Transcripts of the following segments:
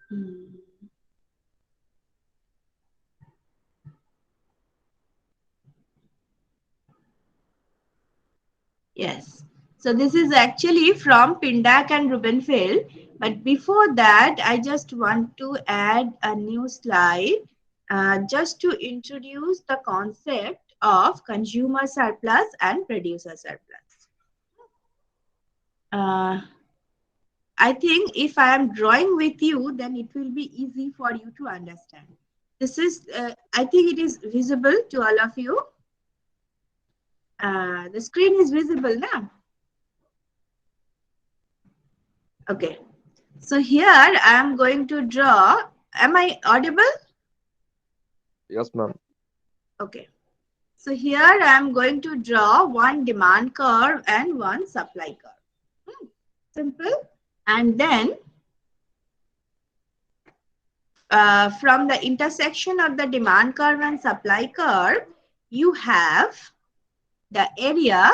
Hmm. Yes. So this is actually from Pindak and Rubenfeld. But before that, I just want to add a new slide just to introduce the concept of consumer surplus and producer surplus. Uh, I think if I am drawing with you, then it will be easy for you to understand. This is, I think it is visible to all of you. The screen is visible now. Okay. So here I am going to draw. Am I audible? Yes, ma'am. Okay. So here I am going to draw one demand curve and one supply curve. Simple. And then from the intersection of the demand curve and supply curve, you have the area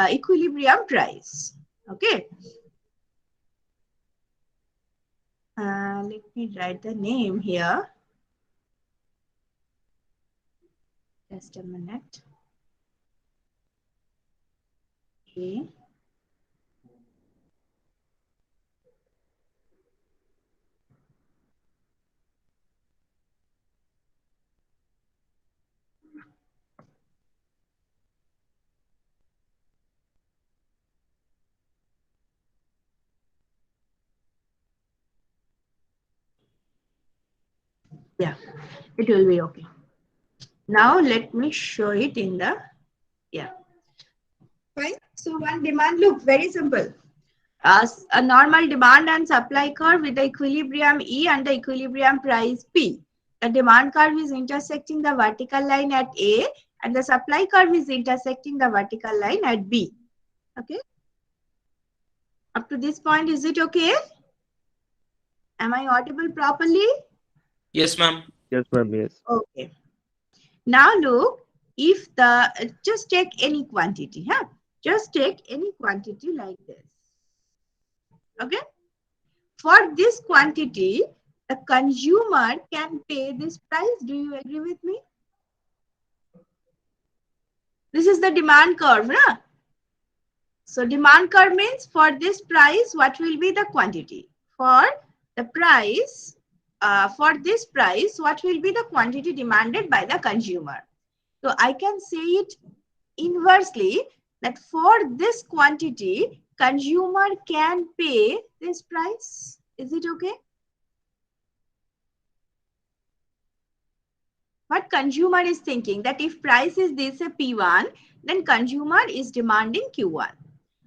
equilibrium price. Okay. Let me write the name here. Just a minute. Okay. Yeah, it will be okay. Now let me show it in the, yeah. Fine. So one demand, look, very simple. A normal demand and supply curve with the equilibrium E and the equilibrium price P. The demand curve is intersecting the vertical line at A and the supply curve is intersecting the vertical line at B. Okay. Up to this point, is it okay? Am I audible properly? Yes, ma'am. Yes, ma'am. Yes. Okay. Now look, if the, just take any quantity, huh? Just take any quantity like this. Okay. For this quantity, the consumer can pay this price. Do you agree with me? This is the demand curve, na? So demand curve means for this price, what will be the quantity? For the price, for this price, what will be the quantity demanded by the consumer? So I can say it inversely that for this quantity, consumer can pay this price. Is it okay? What consumer is thinking that if price is this a P1, then consumer is demanding Q1.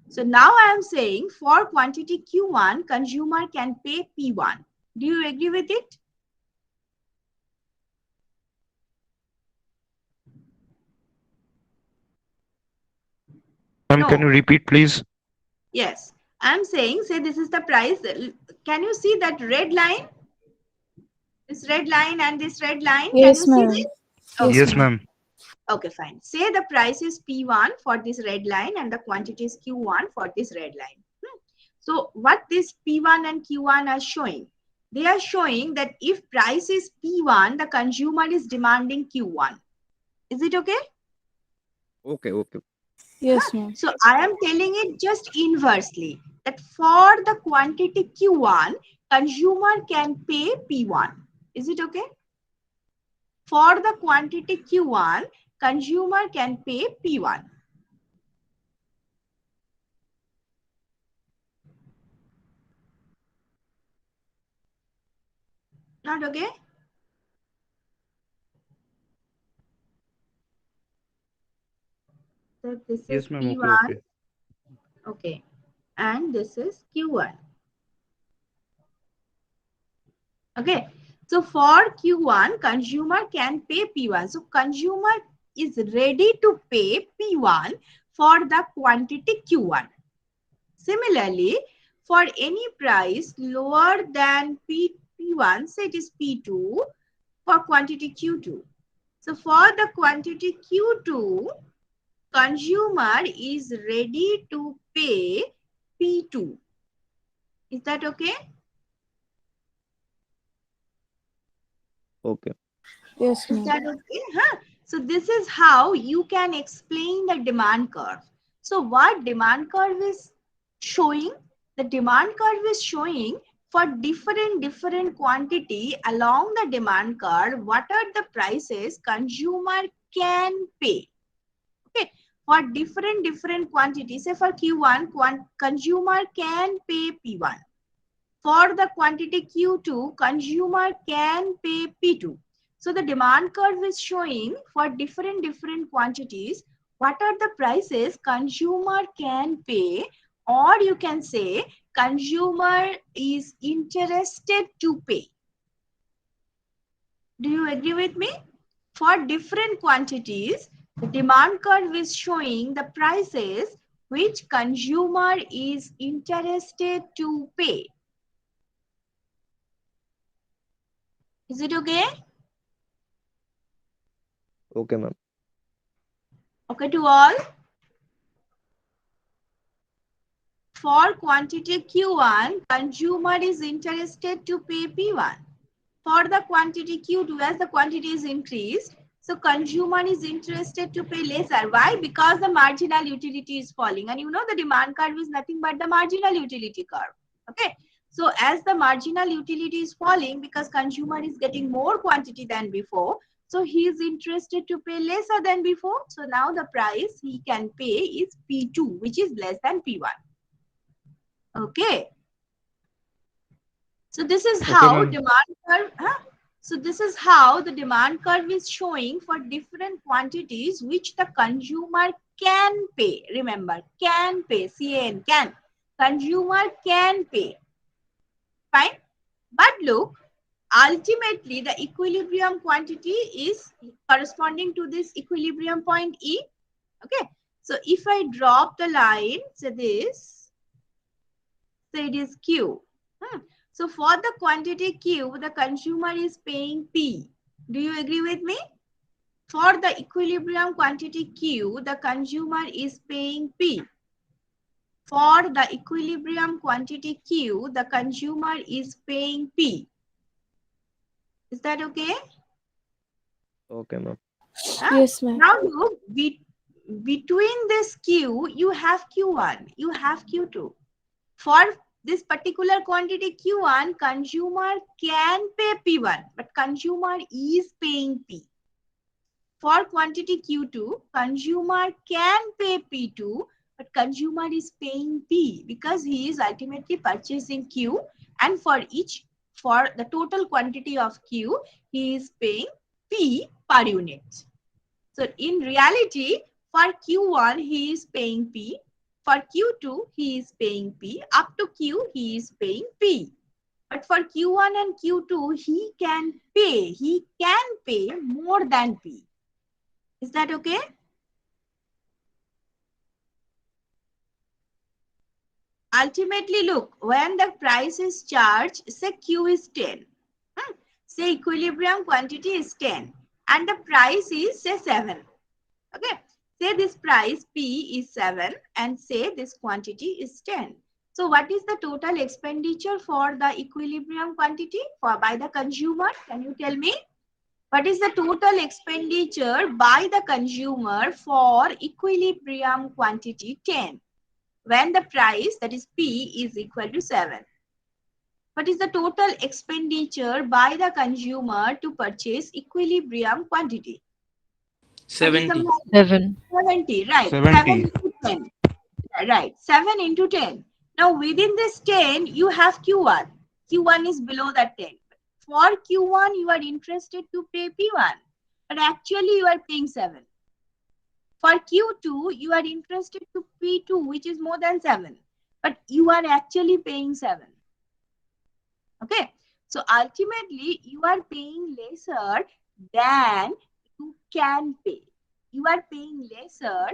So now I am saying for quantity Q1, consumer can pay P1. Do you agree with it? Ma'am, can you No. repeat, please? Yes. I am saying, say this is the price. Can you see that red line? This red line and this red line. Can you Yes, see ma'am. this? Yes, Okay, Yes, ma'am. fine. ma'am. Okay, fine. Say the price is P1 for this red line and the quantity is Q1 for this red line. So what this P1 and Q1 are showing? They are showing that if price is P1, the consumer is demanding Q1. Is it okay? Okay. Okay. Yes, ma'am. So I am telling it just inversely that for the quantity Q1, consumer can pay P1. Is it okay? For the quantity Q1, consumer can pay P1. Not okay? So this is Yes, ma'am. Okay, P1, okay. okay, and this is Q1. Okay, so for Q1, consumer can pay P1. So consumer is ready to pay P1 for the quantity Q1. Similarly, for any price lower than P1, say it is P2 for quantity Q2. So for the quantity Q2, consumer is ready to pay P2. Is that okay? Okay. Yes, Is ma'am. that okay? Huh? So this is how you can explain the demand curve. So what demand curve is showing? The demand curve is showing for different quantity along the demand curve, what are the prices consumer can pay. Okay, for different quantities. Say for Q1, consumer can pay P1. For the quantity Q2, consumer can pay P2. So the demand curve is showing for different quantities what are the prices consumer can pay, or you can say consumer is interested to pay. Do you agree with me? For different quantities, the demand curve is showing the prices which consumer is interested to pay. Is it okay? Okay, ma'am. Okay to all? For quantity Q1, consumer is interested to pay P1. For the quantity Q2, as the quantity is increased, so consumer is interested to pay lesser. Why? Because the marginal utility is falling. And you know the demand curve is nothing but the marginal utility curve. Okay. So as the marginal utility is falling, because consumer is getting more quantity than before, so he is interested to pay lesser than before. So now the price he can pay is P2, which is less than P1. Okay. So this is Okay, how ma'am. demand curve. So this is how the demand curve is showing for different quantities which the consumer can pay. Remember, can pay. CAN, can. Consumer can pay. Fine. But look, ultimately the equilibrium quantity is corresponding to this equilibrium point E. Okay. So if I drop the line, so this, so it is Q. So for the quantity Q, the consumer is paying P. Do you agree with me? For the equilibrium quantity Q, the consumer is paying P. For the equilibrium quantity Q, the consumer is paying P. Is that okay? Okay, ma'am. Huh? Yes, ma'am. Now look, between this Q, you have Q1, you have Q2. For this particular quantity Q1, consumer can pay P1, but consumer is paying P. For quantity Q2, consumer can pay P2, but consumer is paying P because he is ultimately purchasing Q, and for the total quantity of Q, he is paying P per unit. So in reality, for Q1, he is paying P. For Q2, he is paying P. Up to Q, he is paying P. But for Q1 and Q2, he can pay more than P. Is that okay? Ultimately, look, when the price is charged, say Q is 10. Say equilibrium quantity is 10. And the price is, say, 7. Okay. Say this price P is 7 and say this quantity is 10. So what is the total expenditure for the equilibrium quantity by the consumer? Can you tell me? What is the total expenditure by the consumer for equilibrium quantity 10 when the price, that is P, is equal to 7? What is the total expenditure by the consumer to purchase equilibrium quantity? What is the 70. 7. 70, right? 7 70. into 10. Right, 7 into 10. Now within this 10, you have Q1. Q1 is below that 10. For Q1, you are interested to pay P1, but actually you are paying 7. For Q2, you are interested to P2, which is more than 7, but you are actually paying 7. Okay, so ultimately you are paying lesser than you can pay. You are paying lesser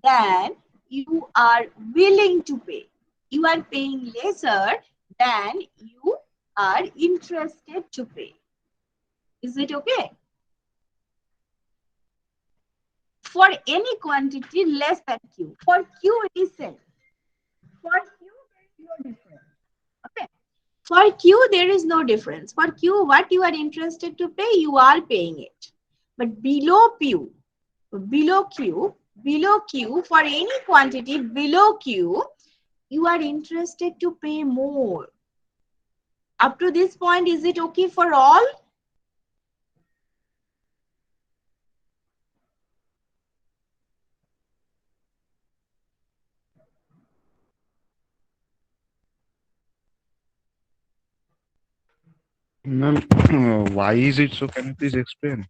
than you are willing to pay. You are paying lesser than you are interested to pay. Is it okay? For any quantity less than Q. For Q, it is same. For Q, there is no difference. Okay. For Q, there is no difference. For Q, what you are interested to pay, you are paying it. But below Q, for any quantity below Q, you are interested to pay more. Up to this point, is it okay for all? Ma'am, why is it so? Can you please explain?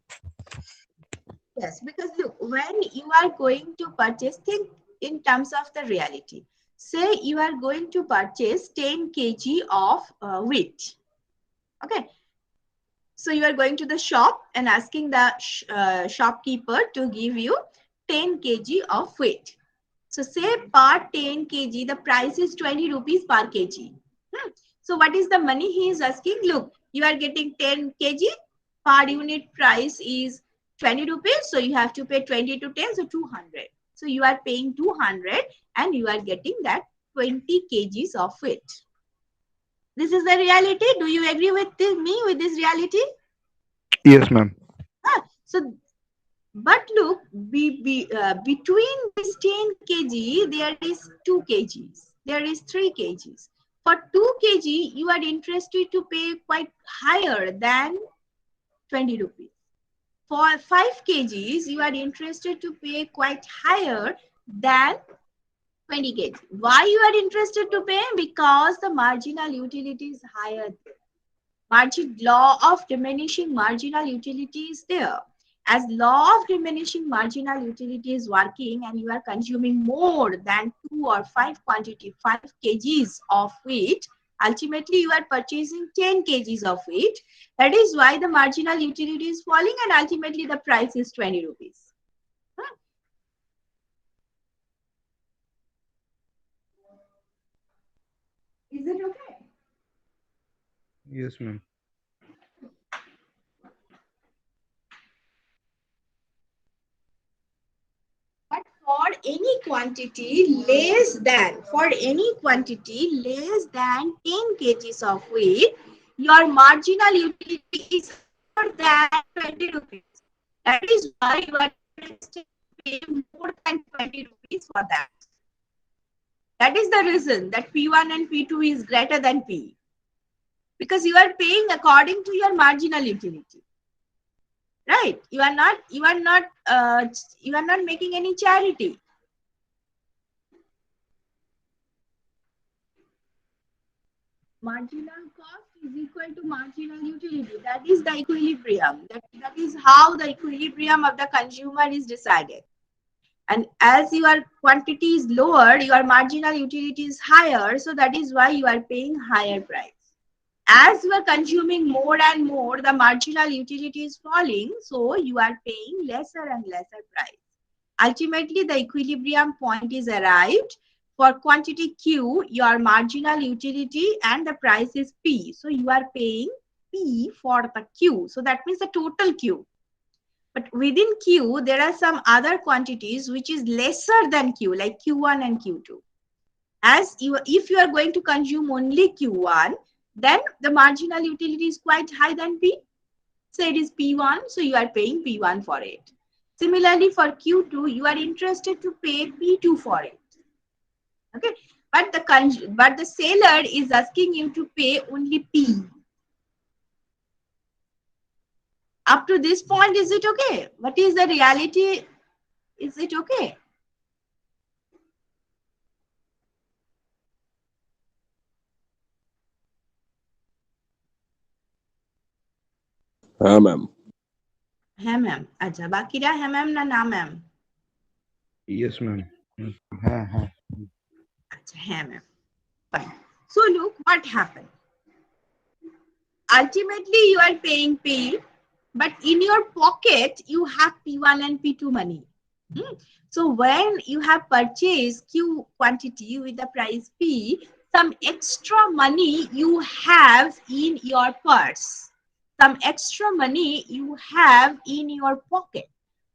Yes, because look, when you are going to purchase, think in terms of the reality. Say you are going to purchase 10 kg of wheat. Okay. So you are going to the shop and asking the shopkeeper to give you 10 kg of wheat. So say per 10 kg, the price is 20 rupees per kg. So what is the money he is asking? Look, you are getting 10 kg, per unit price is 20 rupees. So you have to pay 20 to 10, so 200. So you are paying 200 and you are getting that 20 kgs of wheat. This is the reality. Do you agree with me with this reality? Yes, ma'am. So, but look, between this 10 kg, there is 2 kgs. There is 3 kgs. For 2 kg, you are interested to pay quite higher than 20 rupees. For 5 kgs, you are interested to pay quite higher than 20 kg. Why you are interested to pay? Because the marginal utility is higher. Law of diminishing marginal utility is there. As law of diminishing marginal utility is working and you are consuming more than 2 or 5 quantity, 5 kgs of wheat, ultimately you are purchasing 10 kgs of wheat. That is why the marginal utility is falling and ultimately the price is 20 rupees. Is it okay? Yes, ma'am. But for any quantity less than, 10 kgs of wheat, your marginal utility is higher than 20 rupees. That is why you are interested to pay more than 20 rupees for that. That is the reason that P1 and P2 is greater than P. Because you are paying according to your marginal utility. Right? You are not making any charity. Marginal cost is equal to marginal utility. That is the equilibrium. That is how the equilibrium of the consumer is decided. And as your quantity is lower, your marginal utility is higher. So that is why you are paying higher price. As you are consuming more and more, the marginal utility is falling. So you are paying lesser and lesser price. Ultimately, the equilibrium point is arrived. For quantity Q, your marginal utility and the price is P. So you are paying P for the Q. So that means the total Q. But within Q, there are some other quantities which is lesser than Q, like Q1 and Q2. If you are going to consume only Q1, then the marginal utility is quite high than P. So it is P1, so you are paying P1 for it. Similarly, for Q2, you are interested to pay P2 for it. Okay, but the seller is asking you to pay only P. Up to this point, is it okay? What is the reality? Is it okay? हाँ ma'am. হ্যাঁ ma'am আচ্ছা বাকিরা হ্যাঁ ma'am না ma'am Yes, ma'am. हाँ हाँ. আচ্ছা হ্যাঁ ma'am fine. So look what happened. Ultimately you are paying P, but in your pocket you have P1 and P2 money. So when you have purchased Q quantity with the price P, some extra money you have in your purse, some extra money you have in your pocket,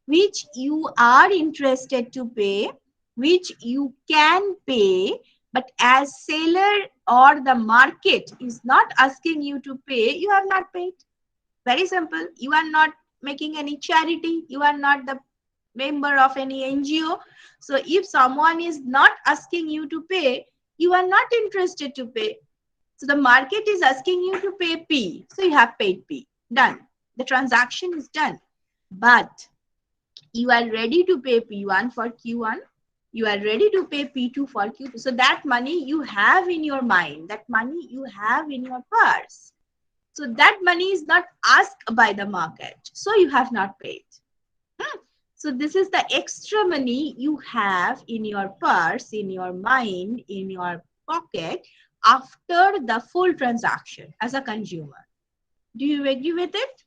which you are interested to pay, which you can pay, But as seller or the market is not asking you to pay, you have not paid. Very simple. You are not making any charity. You are not the member of any NGO. So if someone is not asking you to pay, you are not interested to pay. So the market is asking you to pay P. So you have paid P. Done. The transaction is done. But you are ready to pay P1 for Q1. You are ready to pay P2 for Q2. So that money you have in your mind, that money you have in your purse. So that money is not asked by the market. So you have not paid. So this is the extra money you have in your purse, in your mind, in your pocket after the full transaction as a consumer. Do you agree with it?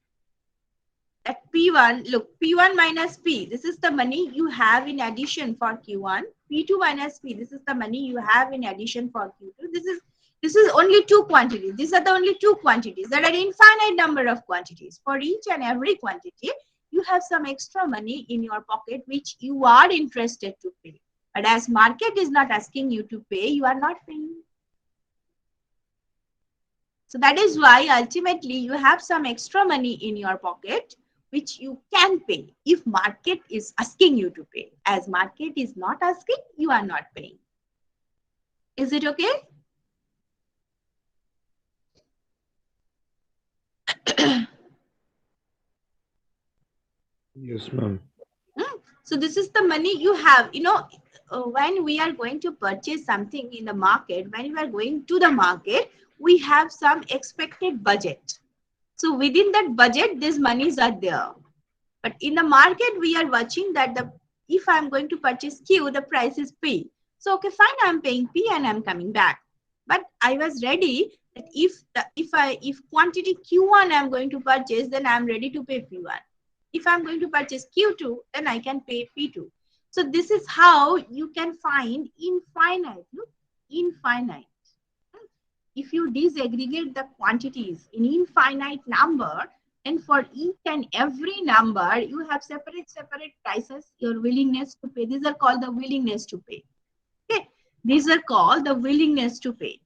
At P1, look, P1 minus P, this is the money you have in addition for Q1. P2 minus P, this is the money you have in addition for Q2. This is only two quantities. These are the only two quantities. There are infinite number of quantities. For each and every quantity, you have some extra money in your pocket which you are interested to pay. But as market is not asking you to pay, you are not paying. So that is why ultimately you have some extra money in your pocket which you can pay if market is asking you to pay. As market is not asking, you are not paying. Is it okay? Yes, ma'am. So this is the money you have. When we are going to purchase something in the market, when we are going to the market, we have some expected budget. So within that budget, these monies are there. But in the market, we are watching that if I'm going to purchase Q, the price is P. So okay, fine, I'm paying P and I'm coming back. But I was ready that if quantity Q1 I'm going to purchase, then I'm ready to pay P1. If I'm going to purchase Q2, then I can pay P2. So this is how you can find infinite. Look, infinite. If you disaggregate the quantities in infinite number, and for each and every number, you have separate prices, your willingness to pay. These are called the willingness to pay. Okay, these are called the willingness to pay.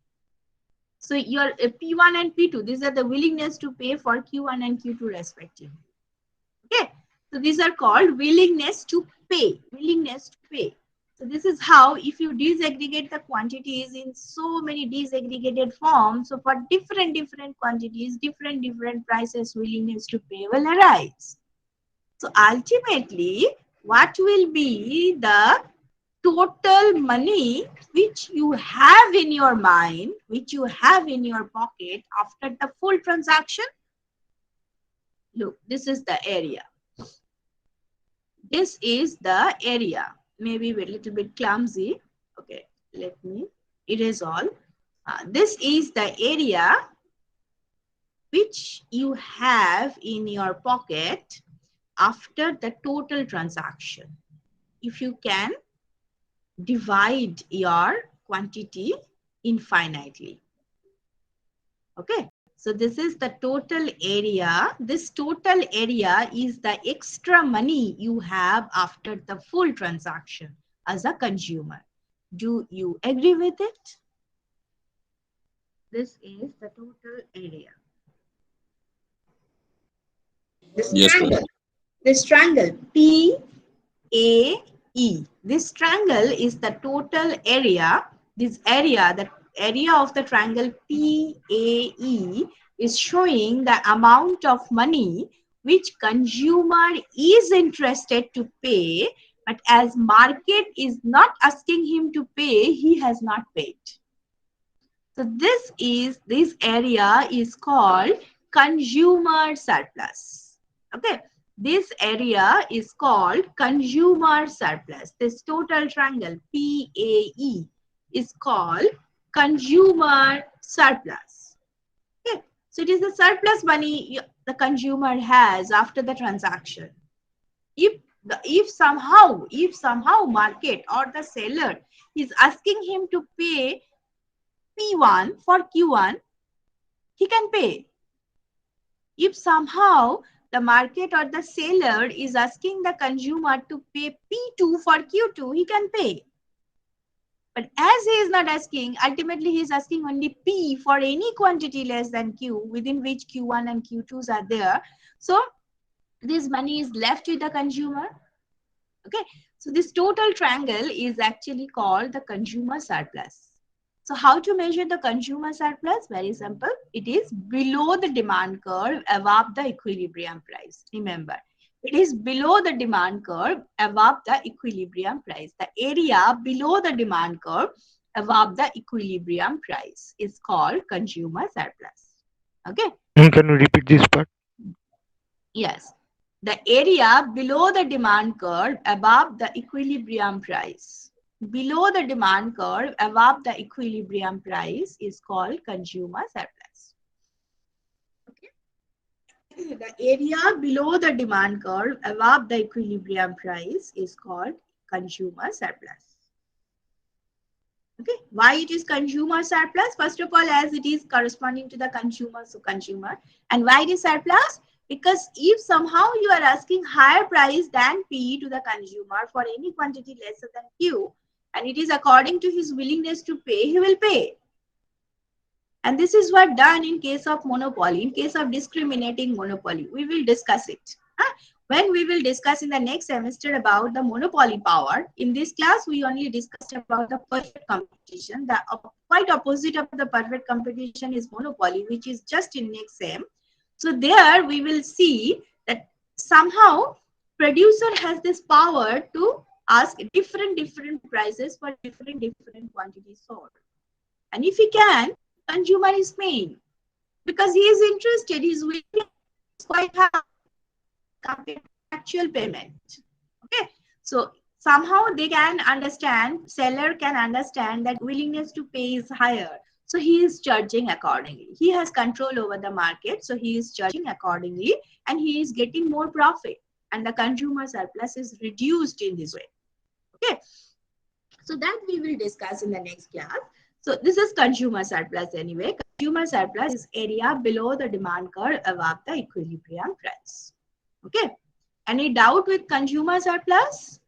So your P1 and P2, these are the willingness to pay for Q1 and Q2 respectively. Okay, so these are called willingness to pay. Willingness to pay. So this is how, if you disaggregate the quantities in so many disaggregated forms, so for different quantities, different prices, willingness to pay will arise. So ultimately, what will be the total money which you have in your mind, which you have in your pocket after the full transaction? Look, this is the area. This is the area. Maybe a little bit clumsy. Okay, let me erase all. This is the area which you have in your pocket after the total transaction. If you can divide your quantity infinitely. Okay. So this is the total area. This total area is the extra money you have after the full transaction as a consumer. Do you agree with it? This is the total area. Yes, ma'am. This triangle PAE. This triangle is the total area. This area, the area of the triangle PAE is showing the amount of money which consumer is interested to pay, but as market is not asking him to pay, he has not paid. So this area is called consumer surplus. Okay. This area is called consumer surplus. This total triangle PAE is called consumer surplus. Okay. So it is the surplus money the consumer has after the transaction. If somehow market or the seller is asking him to pay P1 for Q1, he can pay. If somehow the market or the seller is asking the consumer to pay P2 for Q2, he can pay. But as he is not asking, ultimately he is asking only P for any quantity less than Q, within which Q1 and Q2s are there. So this money is left with the consumer. Okay, so this total triangle is actually called the consumer surplus. So how to measure the consumer surplus? Very simple. It is below the demand curve, above the equilibrium price. Remember, it is below the demand curve, above the equilibrium price. The area below the demand curve, above the equilibrium price is called consumer surplus. Okay. Can you repeat this part? Yes. The area below the demand curve, above the equilibrium price. Below the demand curve, above the equilibrium price is called consumer surplus. Okay. The area below the demand curve, above the equilibrium price is called consumer surplus. Okay. Why it is consumer surplus? First of all, as it is corresponding to the consumer, so consumer. And why it is surplus? Because if somehow you are asking higher price than P to the consumer for any quantity lesser than Q, and it is according to his willingness to pay, he will pay. And this is what done in case of monopoly, in case of discriminating monopoly. We will discuss it. When we will discuss in the next semester about the monopoly power, in this class we only discussed about the perfect competition. The quite opposite of the perfect competition is monopoly, which is just in next sem. So there we will see that somehow producer has this power to ask different prices for different quantities sold. And if he can, consumer is paying because he is interested, his willingness is quite high compared to actual payment. Okay, so somehow they can understand, seller can understand that willingness to pay is higher, so he is charging accordingly. He has control over the market, so he is charging accordingly and he is getting more profit, and the consumer surplus is reduced in this way. Okay, so that we will discuss in the next class. So this is consumer surplus anyway. Consumer surplus is area below the demand curve, above the equilibrium price. Okay. Any doubt with consumer surplus?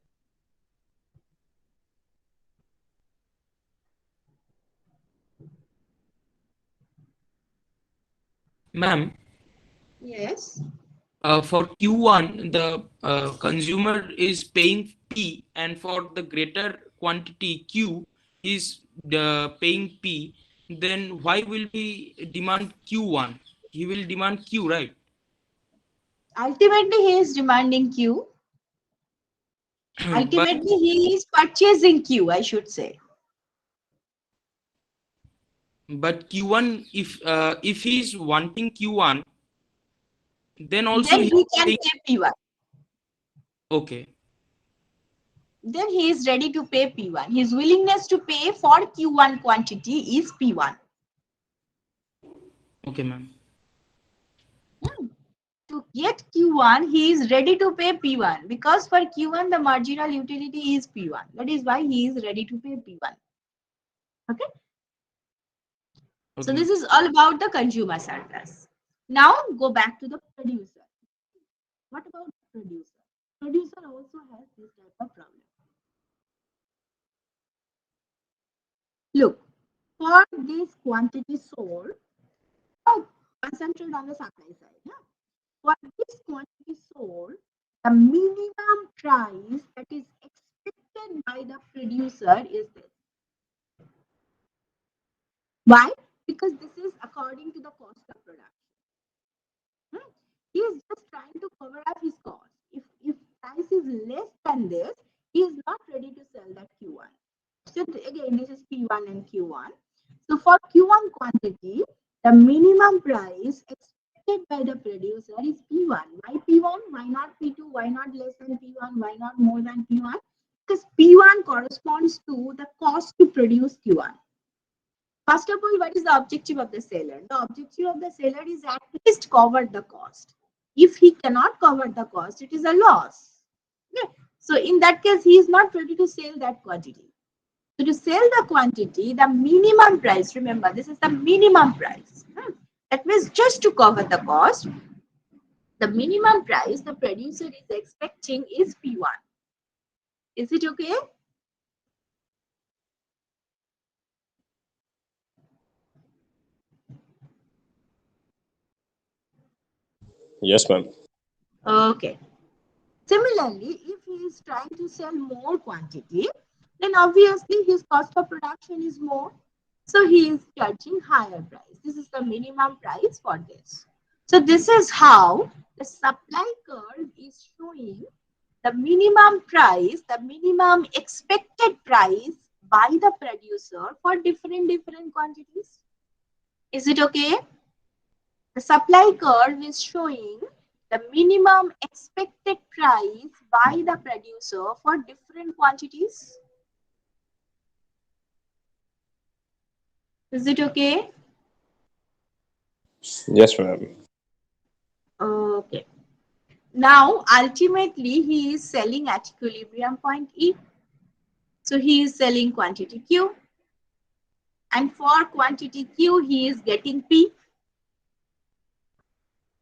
Ma'am, Yes. for Q1, the consumer is paying P, and for the greater quantity Q is paying P. Then why will he demand Q1? He will demand Q, right? Ultimately, he is demanding Q. but Ultimately, he is purchasing Q, I should say. but Q1, if he is wanting Q1, then also Then he he is can saying, pay P1. okay. Then he is ready to pay P1. His willingness to pay for Q1 quantity is P1. Okay, ma'am. To get Q1, he is ready to pay P1 because for Q1 the marginal utility is P1. That is why he is ready to pay P1. Okay. So Okay. this is all about the consumer surplus. Now go back to the producer. What about the producer? Producer also has this type of problem. Look, for this quantity sold, now concentrate on the supply side. Yeah? For this quantity sold, the minimum price that is expected by the producer is this. Why? Because this is according to the cost of production. He is just trying to cover up his cost. If price is less than this, he is not ready to sell that Q1. So again, this is P1 and Q1. So for Q1 quantity, the minimum price expected by the producer is P1. Why P1? Why not P2? Why not less than P1? Why not more than P1? Because P1 corresponds to the cost to produce Q1. First of all, what is the objective of the seller? The objective of the seller is at least cover the cost. If he cannot cover the cost, it is a loss. Okay. So in that case, he is not ready to sell that quantity. So to sell the quantity, the minimum price, remember, this is the minimum price. That means just to cover the cost, the minimum price the producer is expecting is P1. Is it okay? Yes, ma'am. Okay. Similarly, if he is trying to sell more quantity, then obviously his cost of production is more. So he is charging higher price. This is the minimum price for this. So this is how the supply curve is showing the minimum price, the minimum expected price by the producer for different quantities. Is it okay? The supply curve is showing the minimum expected price by the producer for different quantities. Is it okay? Yes, ma'am. Okay. Now, ultimately, he is selling at equilibrium point E. So, he is selling quantity Q. And for quantity Q, he is getting P.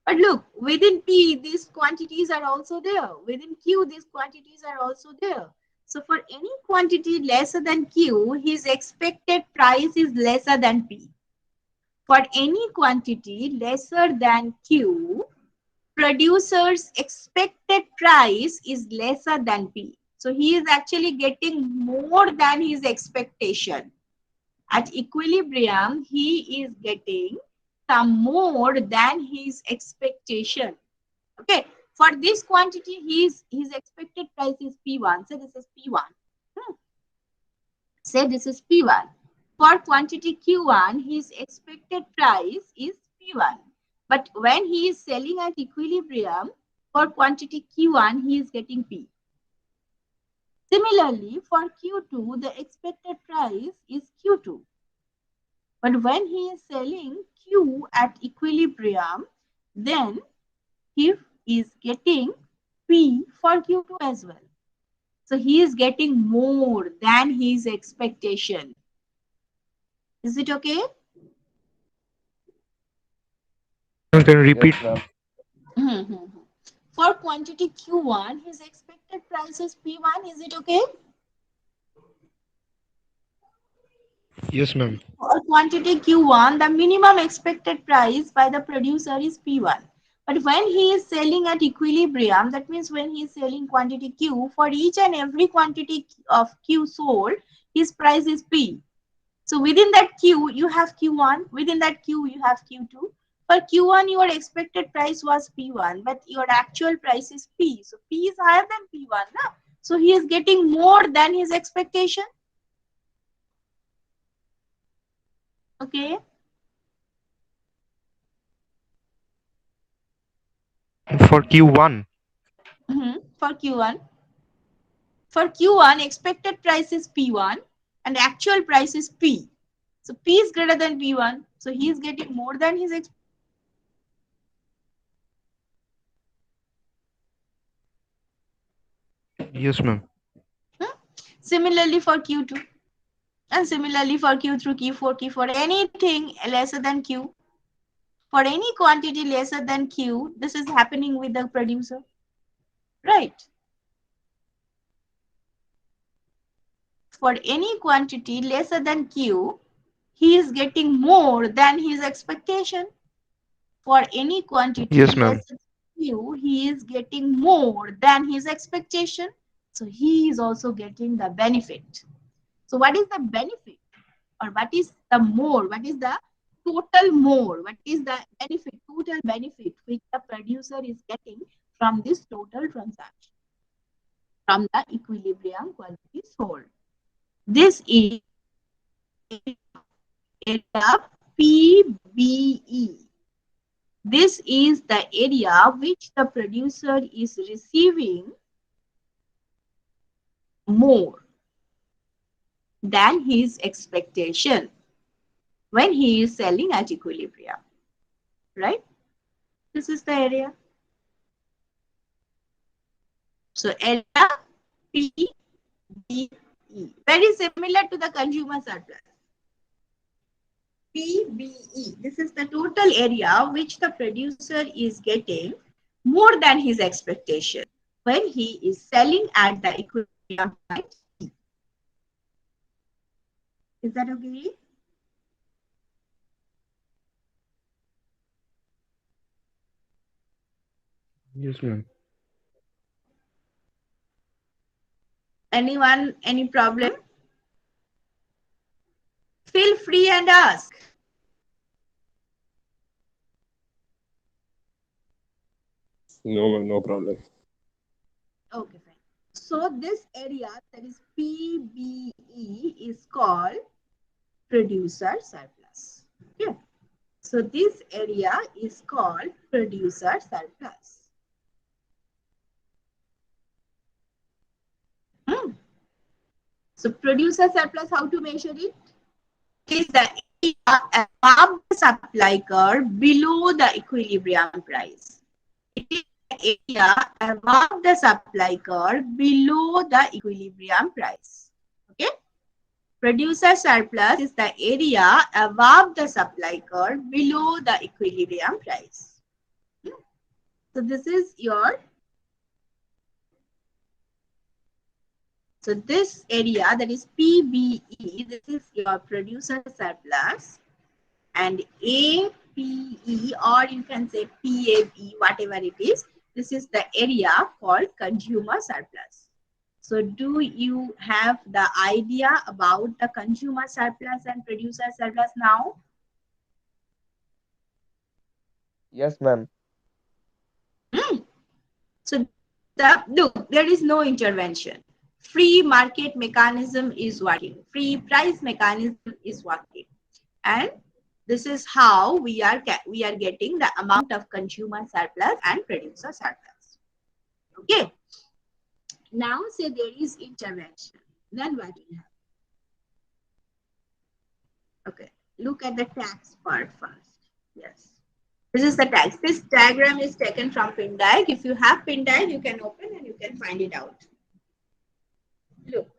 But look, within P, these quantities are also there. Within Q, these quantities are also there. So for any quantity lesser than Q, his expected price is lesser than P. For any quantity lesser than Q, producer's expected price is lesser than P. So he is actually getting more than his expectation. At equilibrium, he is getting some more than his expectation. Okay, for this quantity, his expected price is P1. So this is P1. Say this is P1. For quantity Q1, his expected price is P1. But when he is selling at equilibrium, for quantity Q1, he is getting P. Similarly, for Q2, the expected price is Q2. But when he is selling Q at equilibrium, then he is getting P for Q2 as well. So he is getting more than his expectation. Is it okay? Can you repeat? Yes, ma'am. For quantity Q1, his expected price is P1. Is it okay? Yes, ma'am. For quantity Q1, the minimum expected price by the producer is P1. But when he is selling at equilibrium, that means when he is selling quantity Q, for each and every quantity of Q sold, his price is P. So within that Q, you have Q1. Within that Q, you have Q2. For Q1, your expected price was P1, but your actual price is P. So P is higher than P1. Na? So he is getting more than his expectation. Okay. For Q1. For Q1. For Q1, expected price is P1 and actual price is P. So P is greater than P1. So he is getting more than his expected. Yes, ma'am. Similarly for Q2. And similarly for Q3, Q4, Q4, anything lesser than Q. For any quantity lesser than Q, this is happening with the producer. Right. For any quantity lesser than Q, he is getting more than his expectation. For any quantity Yes, ma'am. lesser than Q, he is getting more than his expectation. So he is also getting the benefit. So what is the benefit? Or what is the more? What is the total more? What is the benefit, total benefit which the producer is getting from this total transaction, from the equilibrium quantity sold? This is area PBE. This is the area which the producer is receiving more than his expectation when he is selling at equilibrium. Right? This is the area. So area PBE, very similar to the consumer surplus. PBE, this is the total area which the producer is getting more than his expectation when he is selling at the equilibrium point. Is that okay? Yes, ma'am. Anyone, any problem? Feel free and ask. No, ma'am, no problem. Okay, fine. So this area that is PBE is called producer surplus. Okay. So this area is called producer surplus. Hmm. So producer surplus, how to measure it? Is the area above the supply curve below the equilibrium price. It is the area above the supply curve below the equilibrium price. Okay. Producer surplus is the area above the supply curve below the equilibrium price. So this is your, so this area that is PBE, this is your producer surplus, and APE, or you can say PAE, whatever it is, this is the area called consumer surplus. So do you have the idea about the consumer surplus and producer surplus now? Yes, ma'am. So look, there is no intervention. Free market mechanism is working. Free price mechanism is working. And this is how we are getting the amount of consumer surplus and producer surplus. Okay. Now say there is intervention. Then what will happen? Okay. Look at the tax part first. Yes. This is the tax. This diagram is taken from Pindike. If you have Pindike, you can open and you can find it out. Look.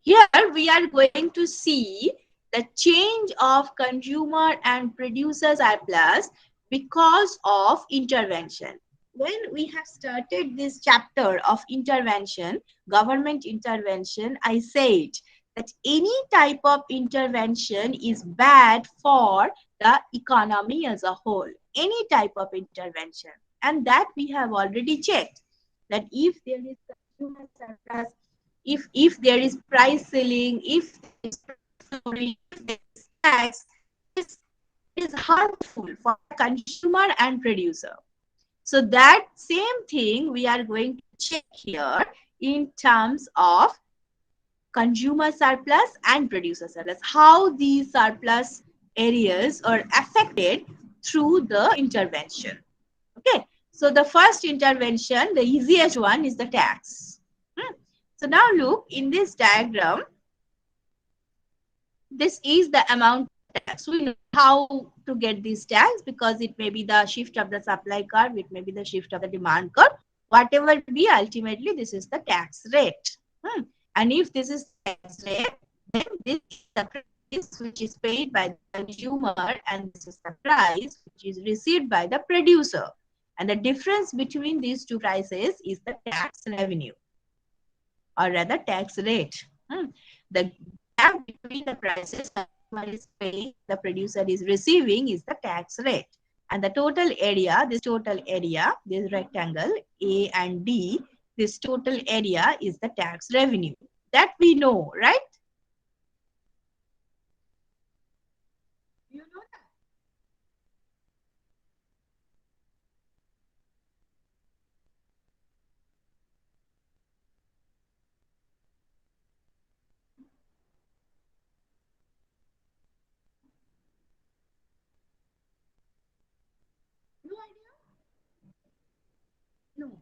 Here we are going to see the change of consumer and producer surplus because of intervention. When we have started this chapter of intervention, government intervention, I said that any type of intervention is bad for the economy as a whole. Any type of intervention. And that we have already checked. That if there is consumer surplus, if there is price ceiling, if there is floating, if there is tax, this is harmful for consumer and producer. So that same thing we are going to check here in terms of consumer surplus and producer surplus. How these surplus areas are affected through the intervention. Okay. So the first intervention, the easiest one, is the tax. So now look in this diagram, this is the amount of tax. We know how to get this tax because it may be the shift of the supply curve, it may be the shift of the demand curve. Whatever it be, ultimately this is the tax rate. And if this is tax rate, then this is the price which is paid by the consumer and this is the price which is received by the producer. And the difference between these two prices is the tax revenue, or rather tax rate. The gap between the prices consumer is paying, the producer is receiving, is the tax rate. And the total area, this rectangle A and D, this total area is the tax revenue. That we know, right? You know that? No idea? No.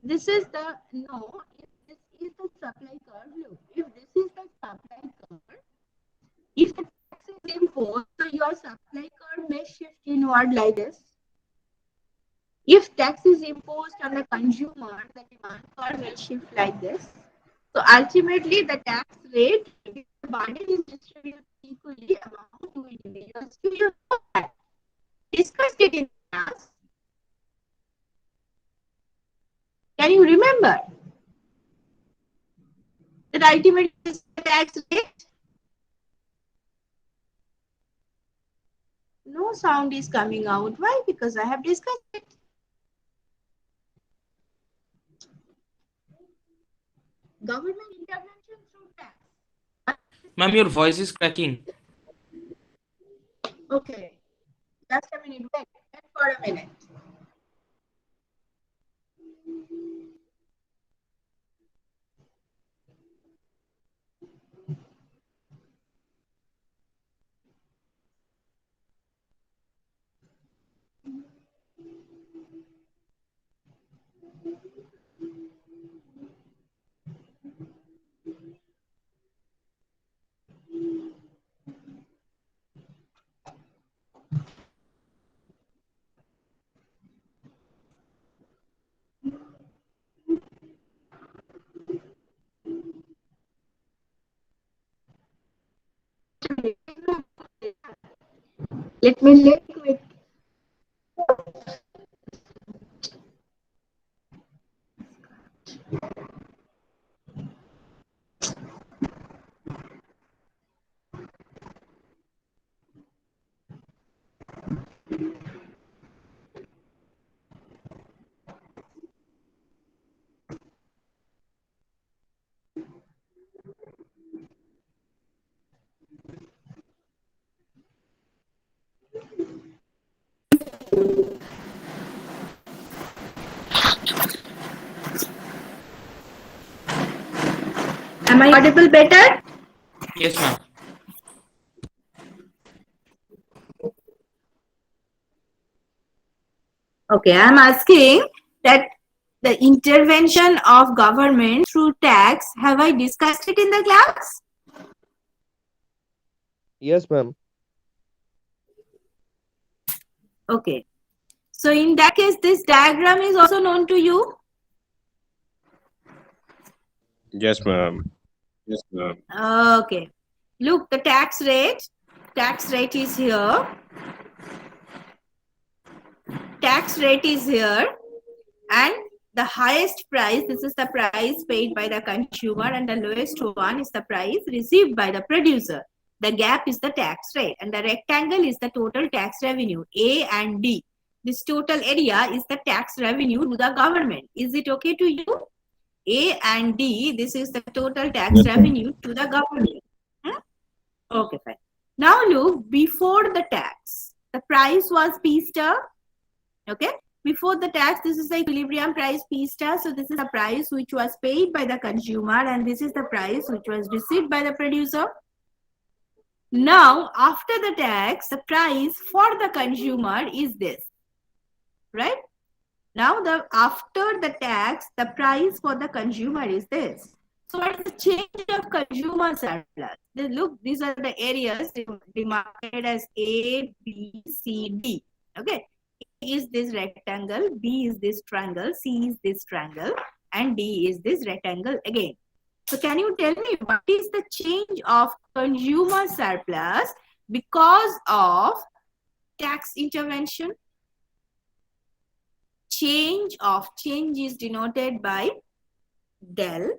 This is the, no, if this is the supply curve, look, if this is the supply curve, if the tax is imposed, so your supply curve may shift inward like this. If tax is imposed on the consumer, the demand curve will shift like this. So ultimately, the tax rate, the burden is distributed equally among two individuals. Do you know that? Discussed it in class. Can you remember? That ultimately is the tax rate. No sound is coming out. Why? Because I have discussed it. Government intervention through tax. Ma'am, your voice is cracking. Okay. Just a minute. Wait for a minute. Let me check with. Am I audible better? Yes, ma'am. Okay, I'm asking that the intervention of government through tax, have I discussed it in the class? Yes, ma'am. Okay. So in that case, this diagram is also known to you? Yes, ma'am. Okay. Look, the tax rate is here. Tax rate is here. And the highest price, this is the price paid by the consumer, and the lowest one is the price received by the producer. The gap is the tax rate, and the rectangle is the total tax revenue, A and D. This total area is the tax revenue to the government. Is it okay to you? A and D, this is the total tax revenue to the government. Okay, fine. Now look, before the tax, the price was P star. Okay. Before the tax, this is the equilibrium price P star. So this is the price which was paid by the consumer, and this is the price which was received by the producer. Now, after the tax, the price for the consumer is this, right? Now, after the tax, the price for the consumer is this. So, what is the change of consumer surplus? Look, these are the areas demarcated as A, B, C, D. Okay. A is this rectangle, B is this triangle, C is this triangle, and D is this rectangle again. So can you tell me what is the change of consumer surplus because of tax intervention? Change is denoted by del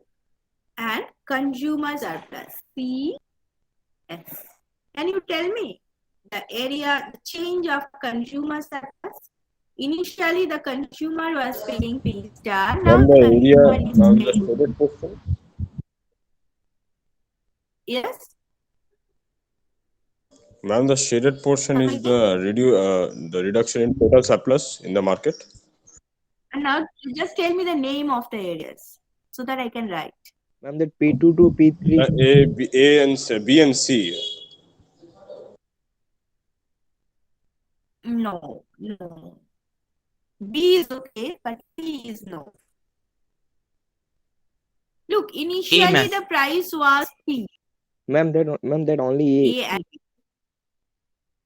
and consumer surplus, CS. Can you tell me the area, the change of consumer surplus? Initially, the consumer was paying P star. Now Ma'am, the the consumer area, is ma'am, the paying. shaded portion. Yes. Ma'am, the shaded portion is the reduction in total surplus in the market. And now just tell me the name of the areas so that I can write. Ma'am, that P2 to P3. A and C, B and C. No. B is okay, but C is no. Look, initially the price was P. Ma'am, that only A and B.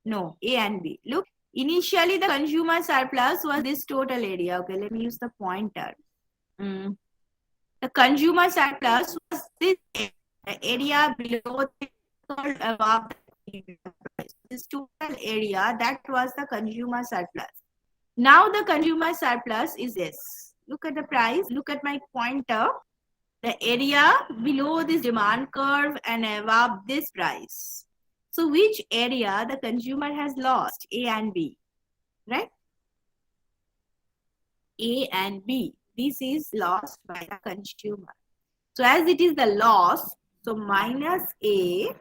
No, A and B. Look, initially the consumer surplus was this total area. Okay, let me use the pointer. The consumer surplus was this area below above this total area, that was the consumer surplus. Now the consumer surplus is this. Look at the price, look at my pointer. The area below this demand curve and above this price. So which area the consumer has lost? A and B, right? A and B. This is lost by the consumer. So as it is the loss, so minus A,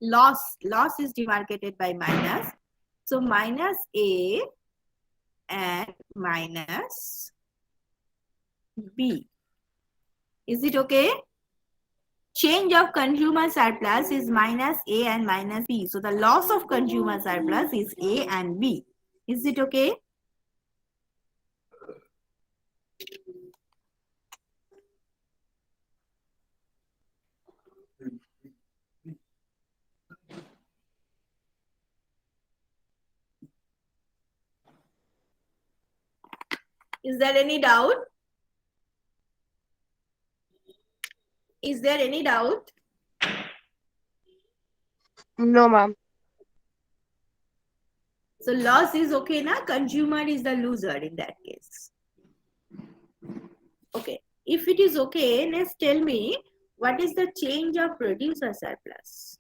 loss is demarcated by minus. So minus A and minus B. Is it okay? Change of consumer surplus is minus A and minus B. So the loss of consumer surplus is A and B. Is it okay? Is there any doubt? Is there any doubt? No, ma'am. So loss is okay, na? Consumer is the loser in that case. Okay. If it is okay, let's tell me what is the change of producer surplus?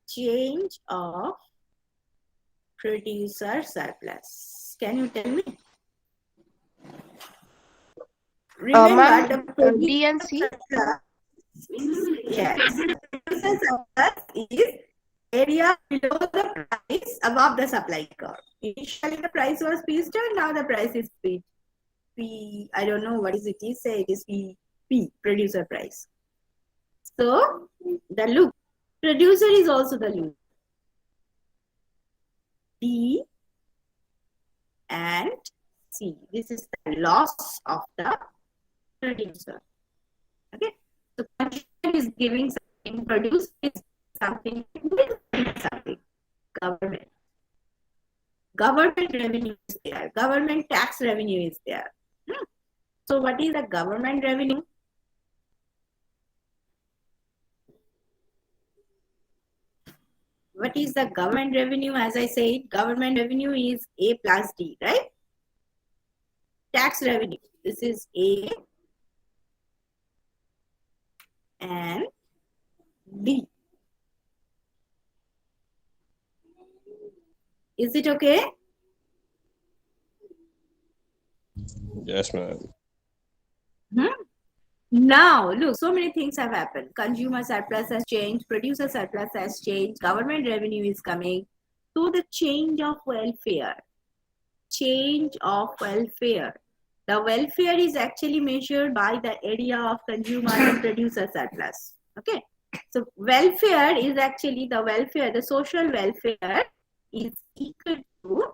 Change of producer surplus. Can you tell me? Remember Ma'am, the producer D and C. surplus. Yes. Producer surplus is area below the price above the supply curve. Initially the price was P star, now the price is P. I don't know what is it is, say it is P, producer price. So the look, producer is also the loop. D and C. This is the loss of the producer. Okay. So consumer is giving something, producer is something, something. Government. Government revenue is there. Government tax revenue is there. So what is the government revenue? What is the government revenue? As I said, government revenue is A plus D, right? Tax revenue. This is A and D. Is it okay? Yes, ma'am. Now, look, so many things have happened. Consumer surplus has changed, producer surplus has changed, government revenue is coming. So the change of welfare. Change of welfare. The welfare is actually measured by the area of consumer and producer surplus. Okay. So welfare is actually the welfare, the social welfare is equal to,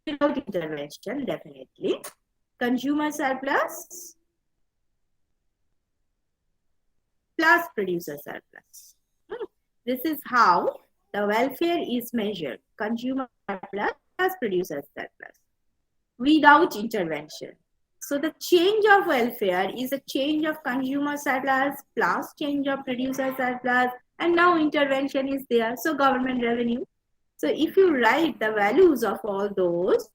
without intervention, definitely, consumer surplus plus producer surplus. This is how the welfare is measured. Consumer surplus plus producer surplus without intervention. So the change of welfare is a change of consumer surplus plus change of producer surplus, and now intervention is there. So government revenue. So if you write the values of all those,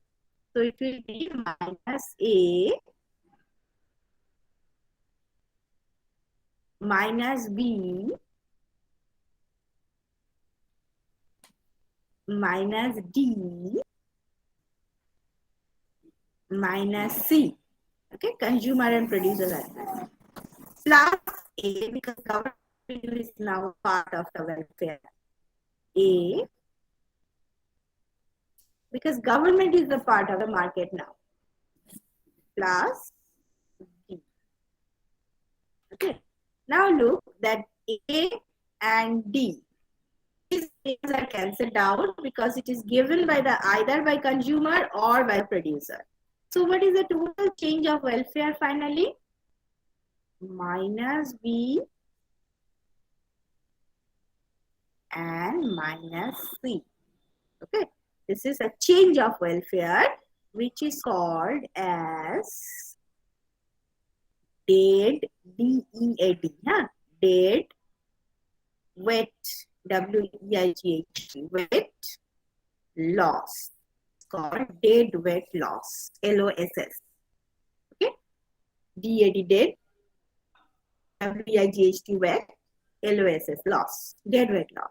so it will be minus A minus B minus D minus C. Okay, consumer and producer surplus. Plus A, because government revenue is now part of the welfare. A, because government is the part of the market now. Plus D. Okay. Now look that A and D. These things are cancelled out because it is given by the either by consumer or by producer. So what is the total change of welfare finally? Minus B and minus C. Okay. This is a change of welfare which is called as dead, D-E-A-D, dead weight, W-E-I-G-H-T, weight loss. It's called dead weight loss, L-O-S-S. Okay, D-A-D, dead, W-E-I-G-H-T, weight, L-O-S-S, loss, dead weight loss.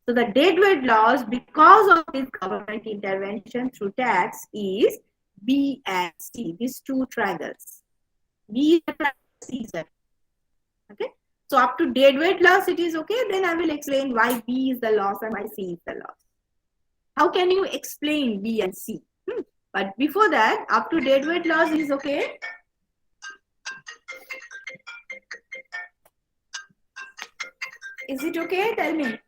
So the dead weight loss because of this government intervention through tax is B and C, these two triangles. B is the price, C is the. Okay. So up to deadweight loss, it is okay. Then I will explain why B is the loss and why C is the loss. How can you explain B and C? But before that, up to deadweight loss is okay. Is it okay? Tell me.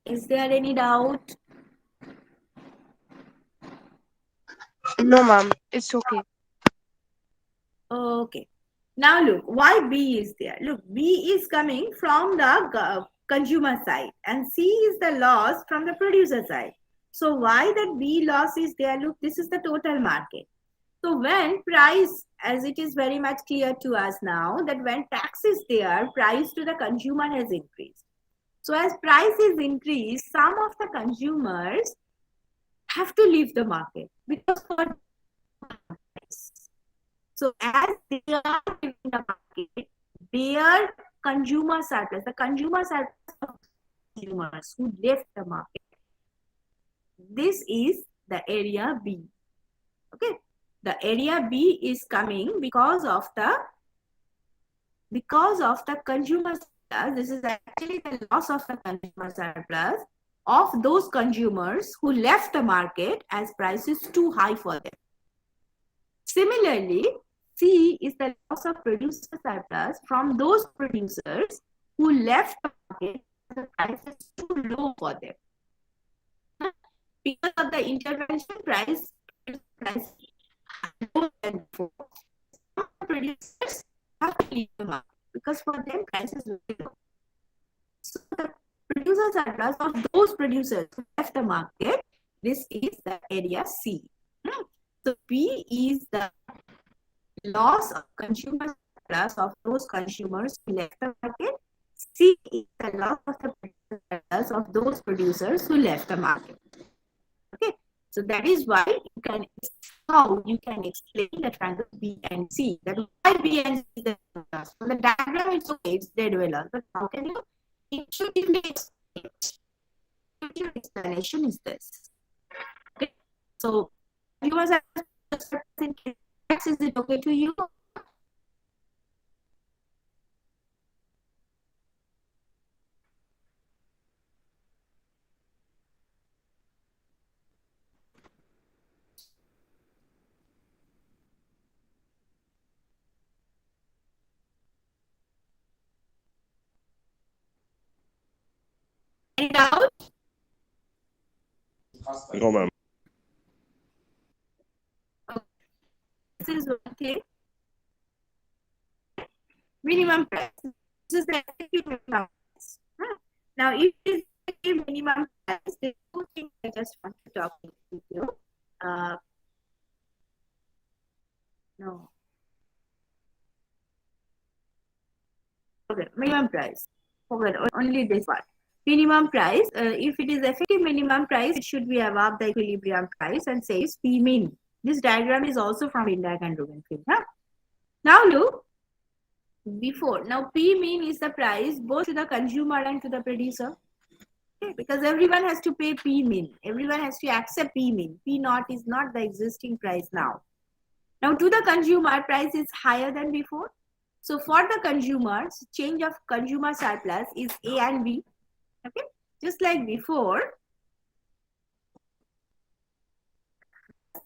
Is there any doubt? No, ma'am. It's okay. Okay. Now look, why B is there? Look, B is coming from the consumer side and C is the loss from the producer side. So why that B loss is there? Look, this is the total market. So when price, as it is very much clear to us now, that when tax is there, price to the consumer has increased. So as price is increased, some of the consumers have to leave the market because for price. So as they are leaving the market, their consumer surplus, the consumer surplus of consumers who left the market, this is the area B. Okay, the area B is coming because of the consumer surplus. This is actually the loss of the consumer surplus of those consumers who left the market as price is too high for them. Similarly, C is the loss of producer surplus from those producers who left the market as the price is too low for them. Because of the intervention, price lower than before. Some producers have to leave the market because for them price is very low. So the producer surplus of those producers who left the market, this is the area C. So B is the loss of consumer surplus of those consumers who left the market. C is the loss of the producer surplus of those producers who left the market. Okay, so that is why you can explain the triangle B and C. That is why B and C is the loss. So the diagram is okay, it's deadweight loss, but how can you intuitively explain it? Intuitive explanation is this. Okay, so you must have is it okay to you? Any doubt? No, ma'am. This is one thing. Minimum price. This is the effective minimum price. Now, if it is effective minimum price, there are two things I just want to talk with you. No. Okay, minimum price. Forget only this one. Minimum price. If it is effective minimum price, it should be above the equilibrium price and says P min. This diagram is also from Indak and Rubenfeld. Now look. Before now, P mean is the price both to the consumer and to the producer. Okay, because everyone has to pay P min. Everyone has to accept P min. P naught is not the existing price now. Now to the consumer, price is higher than before. So for the consumers, change of consumer surplus is A and B. Okay, just like before.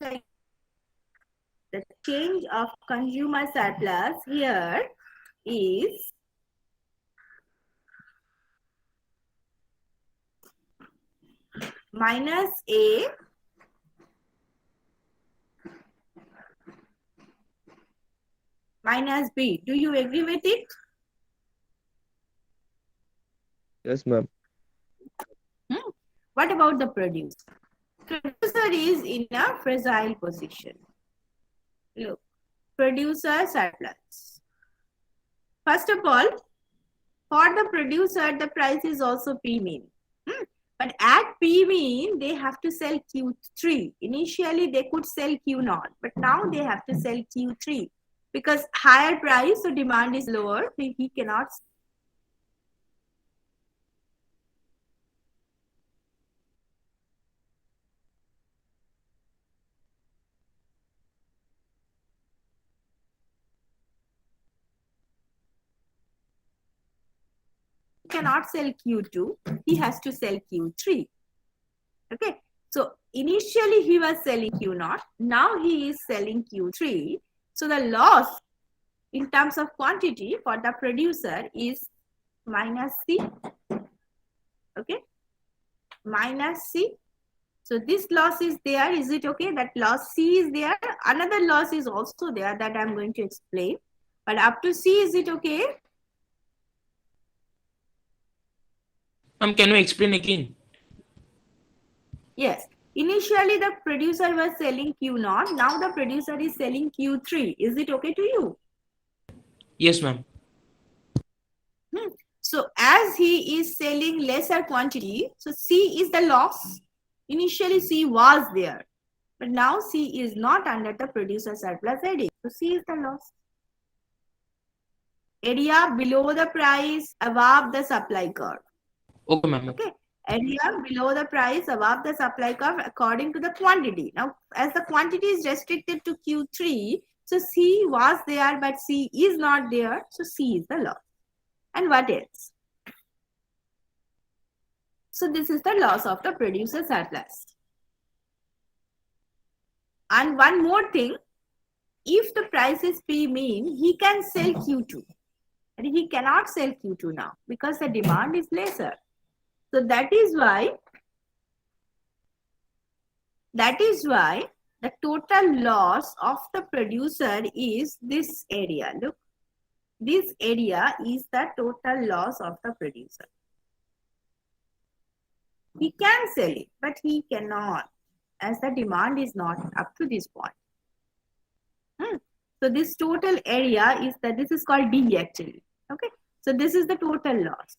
Like the change of consumer surplus here is minus A minus B. Do you agree with it? Yes, ma'am. What about the producer? Producer is in a fragile position. Look, producer surplus. First of all, for the producer, the price is also P min. But at P min, they have to sell Q3. Initially, they could sell Q naught, but now they have to sell Q3 because higher price, so demand is lower. He cannot. cannot sell Q2, he has to sell Q3. Okay, so initially he was selling Q0, now he is selling Q3. So the loss in terms of quantity for the producer is minus C. Okay, minus C. So this loss is there. Is it okay? That loss C is there. Another loss is also there that I'm going to explain. But up to C, is it okay? Can you explain again? Yes. Initially, the producer was selling Q0. Now the producer is selling Q3. Is it okay to you? Yes, ma'am. So as he is selling lesser quantity, so C is the loss. Initially, C was there. But now C is not under the producer surplus heading. So C is the loss. Area below the price, above the supply curve. Okay, ma'am. Okay. Area below the price, above the supply curve according to the quantity. Now, as the quantity is restricted to Q3, so C was there, but C is not there. So C is the loss. And what else? So this is the loss of the producer surplus. And one more thing, if the price is P mean, he can sell Q2. And he cannot sell Q2 now because the demand is lesser. So that is why the total loss of the producer is this area. Look, this area is the total loss of the producer. He can sell it, but he cannot, as the demand is not up to this point. So this total area is that this is called D actually. Okay. So this is the total loss.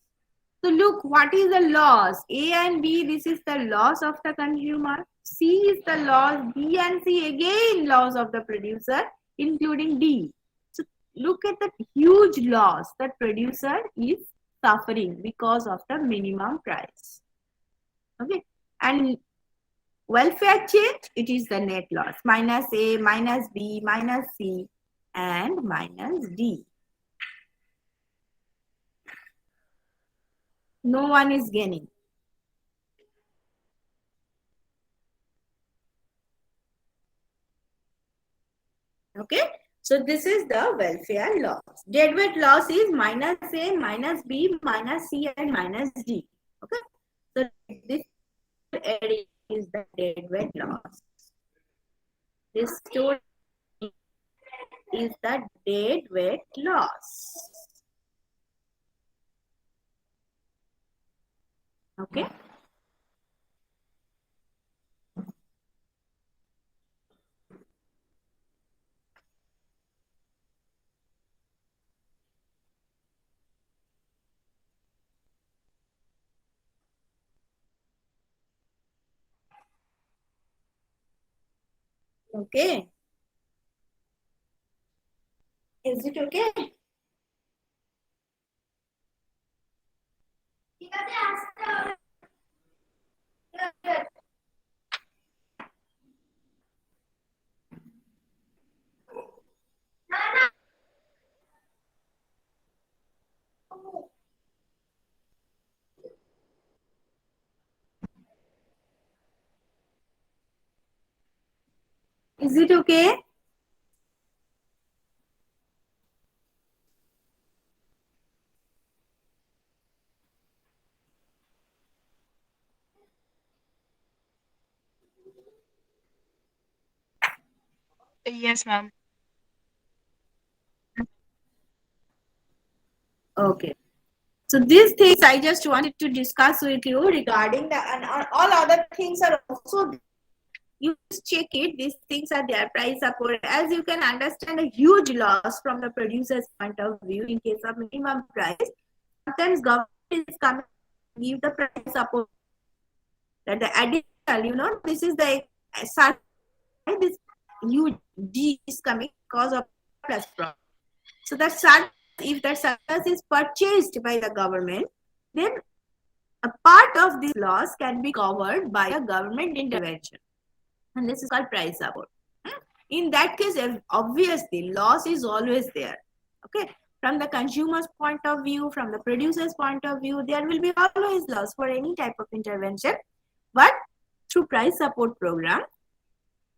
So look, what is the loss? A and B, this is the loss of the consumer. C is the loss. B and C again loss of the producer, including D. So look at the huge loss that producer is suffering because of the minimum price. Okay. And welfare change, it is the net loss. Minus A, minus B, minus C, and minus D. No one is gaining. Okay. So this is the welfare loss. Deadweight loss is minus A, minus B, minus C, and minus D. Okay. So this area is the deadweight loss. This total is the deadweight loss. Okay. Okay. Is it okay? Is it okay? Yes, ma'am. Okay. So these things I just wanted to discuss with you regarding the, and all other things are also, you just check it, these things are their price support. As you can understand, a huge loss from the producer's point of view in case of minimum price. Sometimes government is coming to give the price support. That the additional, you know, this is the this huge D is coming because of plus profit. So that if that surplus is purchased by the government, then a part of this loss can be covered by a government intervention. And this is called price support. In that case, obviously, loss is always there. Okay. From the consumer's point of view, from the producer's point of view, there will be always loss for any type of intervention. But through price support program,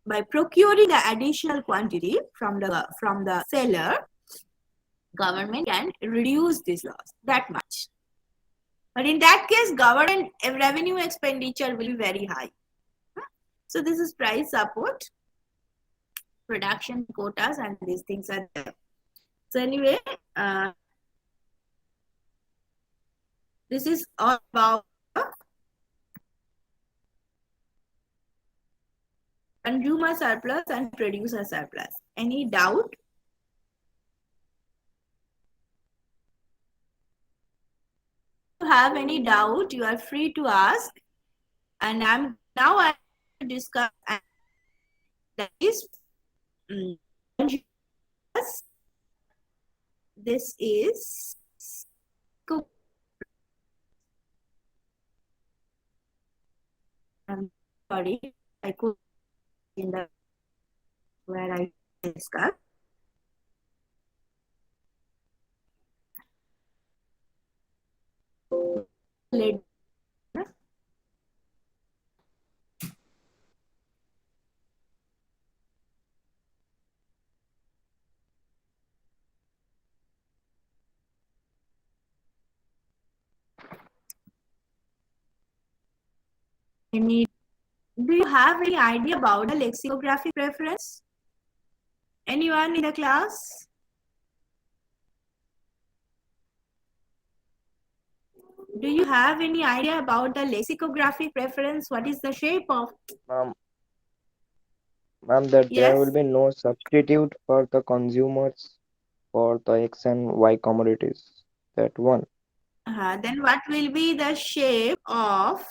by procuring the additional quantity from the seller, government can reduce this loss that much. But in that case, government revenue expenditure will be very high. So this is price support, production quotas, and these things are there. So anyway, this is all about consumer surplus and producer surplus. Any doubt? If you have any doubt, you are free to ask. And I will discuss that is this is I'm sorry, I could in the where I discuss. Let do you have any idea about the lexicographic preference? Anyone in the class? Do you have any idea about the lexicographic preference? What is the shape of? Ma'am, that there will Yes. be no substitute for the consumers for the X and Y commodities. That one. Then what will be the shape of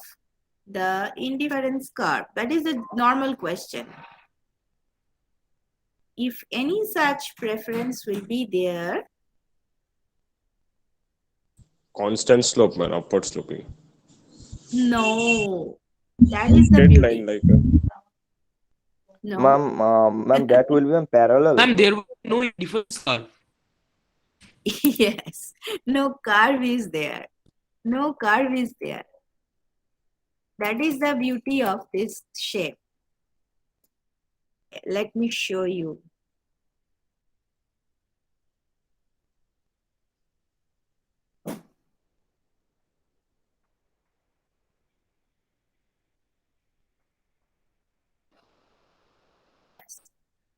the indifference curve? That is the normal question. If any such preference will be there, Constant slope, man, upward sloping. no, that is the Straight beauty. line, like No, Ma'am, that will be in parallel. Ma'am, there will be no difference curve. yes, no curve is there. No curve is there. That is the beauty of this shape. Let me show you.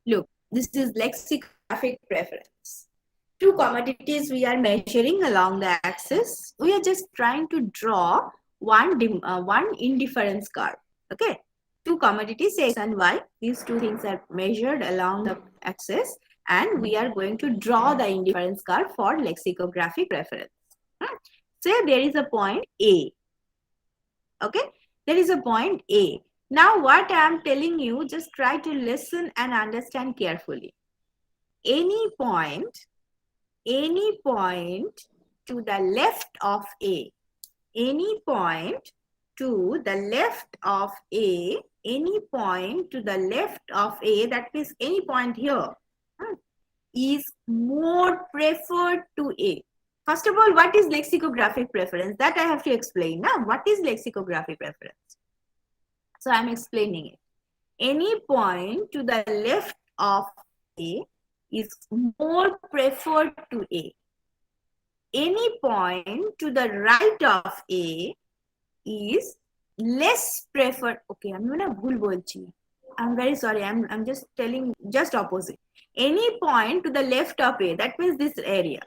Look, this is lexicographic preference. Two commodities we are measuring along the axis. We are just trying to draw one indifference curve. Okay, two commodities X and Y. These two things are measured along the axis, and we are going to draw the indifference curve for lexicographic preference. Say there is a point A. Okay, there is a point A. Now what I am telling you, just try to listen and understand carefully. Any point to the left of A, any point to the left of A, any point to the left of A, that means any point here, is more preferred to A. First of all, what is lexicographic preference? That I have to explain. Now, what is lexicographic preference? So I am explaining it. Any point to the left of A is more preferred to A. Any point to the right of A is less preferred. Okay, I'm very sorry. I'm just telling just opposite. Any point to the left of A, that means this area.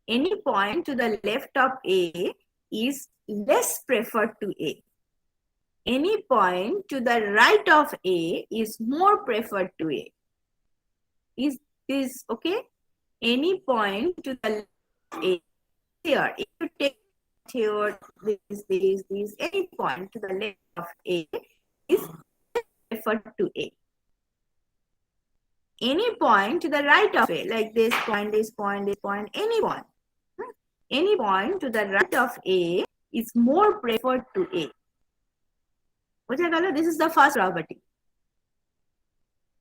Any point to the left of A is less preferred to A. Any point to the right of A is more preferred to A. Is this okay? Any point to the left of A here, if you take here, this, any point to the left of A is preferred to A. Any point to the right of A, like this point, any point. Any point to the right of A is more preferred to A. This is the first property.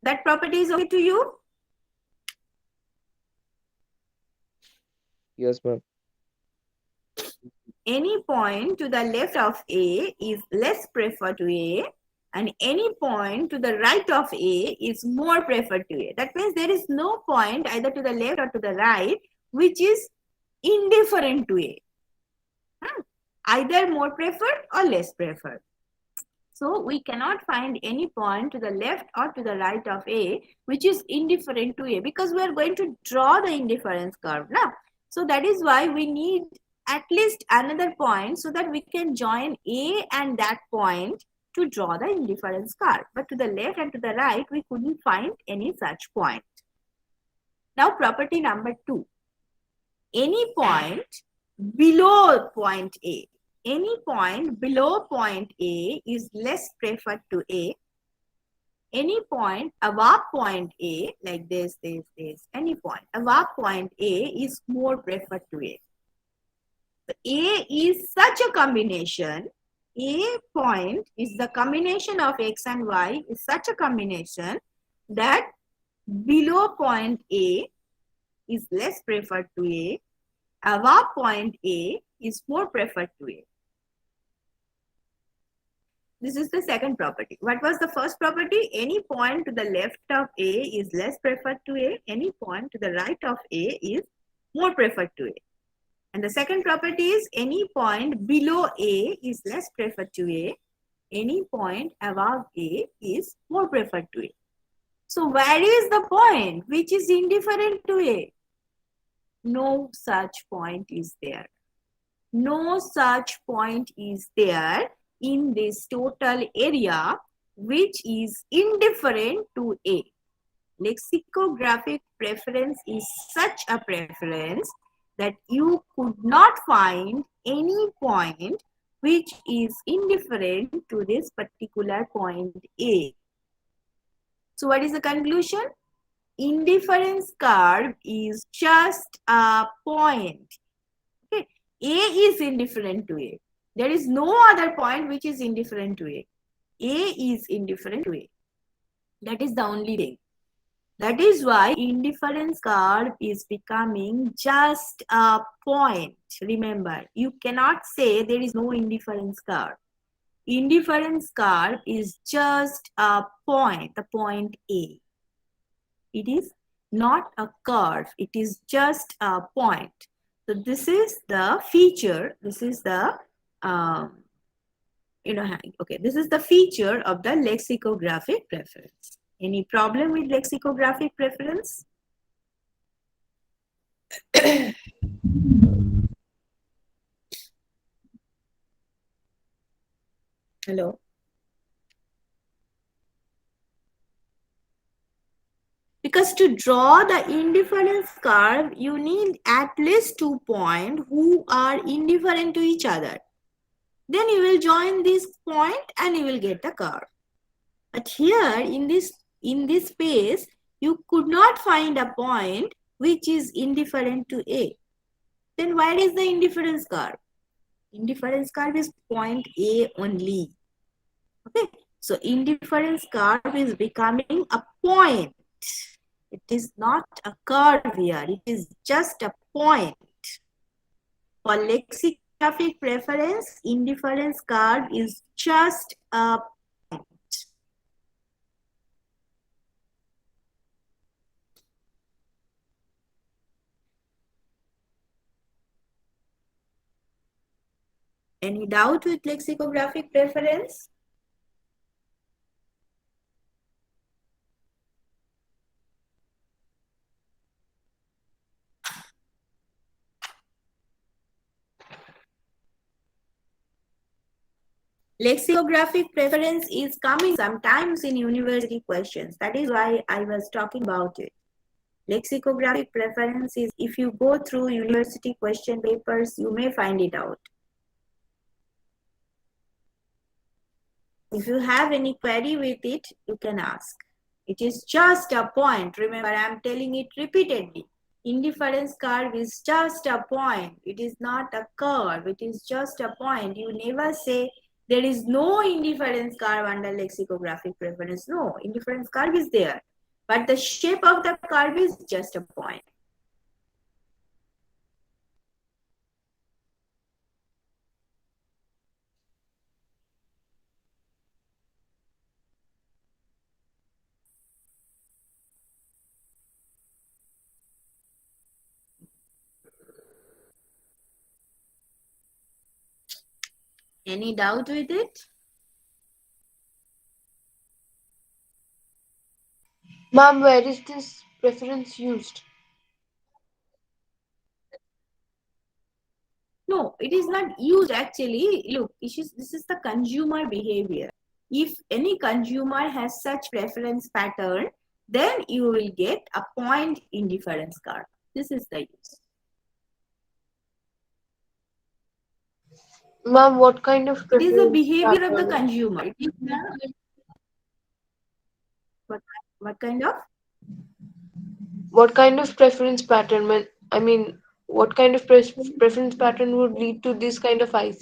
That property is okay to you? Yes, ma'am. Any point to the left of A is less preferred to A, and any point to the right of A is more preferred to A. That means there is no point either to the left or to the right which is indifferent to A. Either more preferred or less preferred. So we cannot find any point to the left or to the right of A which is indifferent to A, because we are going to draw the indifference curve now. So that is why we need at least another point so that we can join A and that point to draw the indifference curve. But to the left and to the right, we couldn't find any such point. Now property number 2. Any point below point A. Any point below point A is less preferred to A. Any point above point A, like this, any point above point A is more preferred to A. So A is such a combination. A point is the combination of X and Y is such a combination that below point A is less preferred to A. Above point A is more preferred to A. This is the second property. What was the first property? Any point to the left of A is less preferred to A. Any point to the right of A is more preferred to A. And the second property is any point below A is less preferred to A. Any point above A is more preferred to A. So where is the point which is indifferent to A? No such point is there. No such point is there in this total area which is indifferent to A. Lexicographic preference is such a preference that you could not find any point which is indifferent to this particular point A. So what is the conclusion? Indifference curve is just a point. Okay. A is indifferent to A. There is no other point which is indifferent to A. A is indifferent to A. That is the only thing. That is why indifference curve is becoming just a point. Remember, you cannot say there is no indifference curve. Indifference curve is just a point, the point A. It is not a curve. It is just a point. So this is the feature. This is the this is the feature of the lexicographic preference. Any problem with lexicographic preference? Hello. Because to draw the indifference curve, you need at least 2 points who are indifferent to each other. Then you will join this point and you will get the curve. But here in this space, you could not find a point which is indifferent to A. Then where is the indifference curve? Indifference curve is point A only. Okay, so indifference curve is becoming a point. It is not a curve here. It is just a point. For lexicographic preference, indifference curve is just a point. Any doubt with lexicographic preference? Lexicographic preference is coming sometimes in university questions. That is why I was talking about it. Lexicographic preference is, if you go through university question papers, you may find it out. If you have any query with it, you can ask. It is just a point. Remember, I am telling it repeatedly. Indifference curve is just a point. It is not a curve. It is just a point. You never say there is no indifference curve under lexicographic preference. No, indifference curve is there. But the shape of the curve is just a point. Any doubt with it? Ma'am, where is this preference used? No, it is not used actually. Look, this is the consumer behavior. If any consumer has such preference pattern, then you will get a point indifference curve. This is the use. Ma'am, what kind of It is the preference behavior of the pattern? consumer. It is the, what kind of? What kind of preference pattern? I mean, what kind of preference pattern would lead to this kind of IC?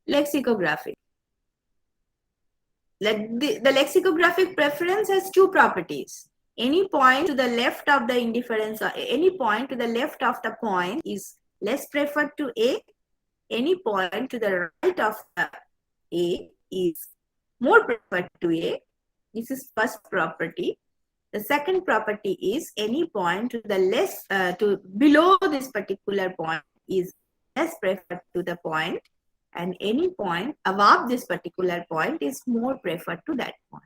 Lexicographic. The lexicographic preference has two properties. Any point to the left of the indifference or any point to the left of the point is less preferred to A. Any point to the right of the A is more preferred to A. This is first property. The second property is any point to the to below this particular point is less preferred to the point, and any point above this particular point is more preferred to that point.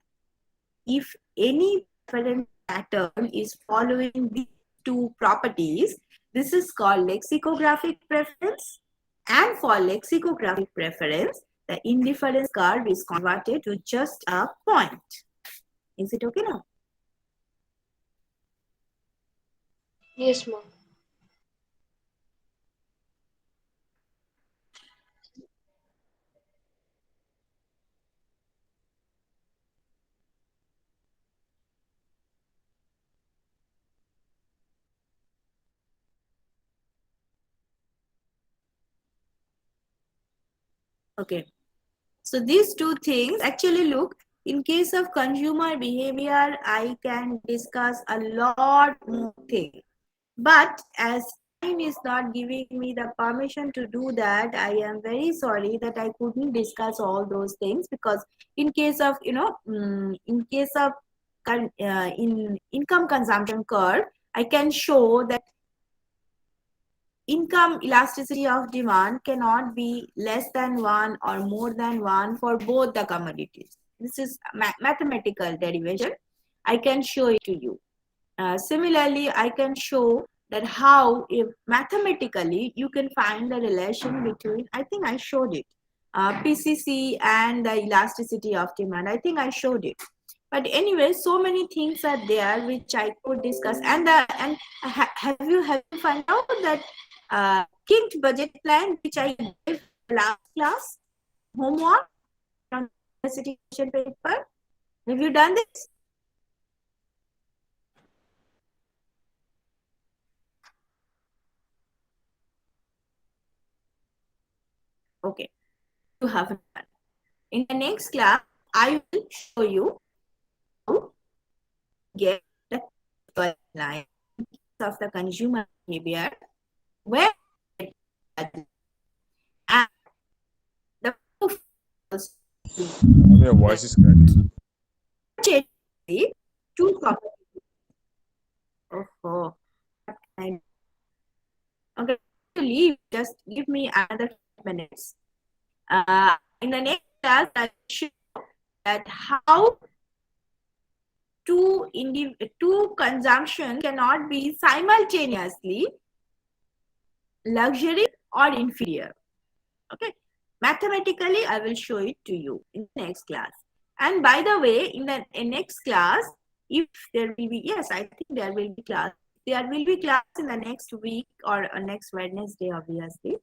If any preference pattern is following these two properties, this is called lexicographic preference. And for lexicographic preference, the indifference curve is converted to just a point. Is it okay now? Yes, ma'am. Okay. So these two things actually look, in case of consumer behavior, I can discuss a lot more things. But as time is not giving me the permission to do that, I am very sorry that I couldn't discuss all those things, because in case of, in case of in income consumption curve, I can show that income elasticity of demand cannot be less than 1 or more than 1 for both the commodities. This is mathematical derivation. I can show it to you. Similarly, I can show that how, if mathematically, you can find the relation between, I think I showed it, PCC and the elasticity of demand. I think I showed it. But anyway, so many things are there which I could discuss. And have you found out that kinked budget plan which I gave last class homework on university question paper? Have you done this? Okay, you have done. In the next class, I will show you how to get the line of the consumer behavior, where and the proof Your voice is cracking. two properties. Oh, okay, to leave, just give me another 5 minutes. In the next class, I will show that how two consumption cannot be simultaneously luxury or inferior. Okay, mathematically, I will show it to you in the next class. And by the way, in the next class, if there will be, yes, I think there will be class. There will be class in the next week or next Wednesday, obviously.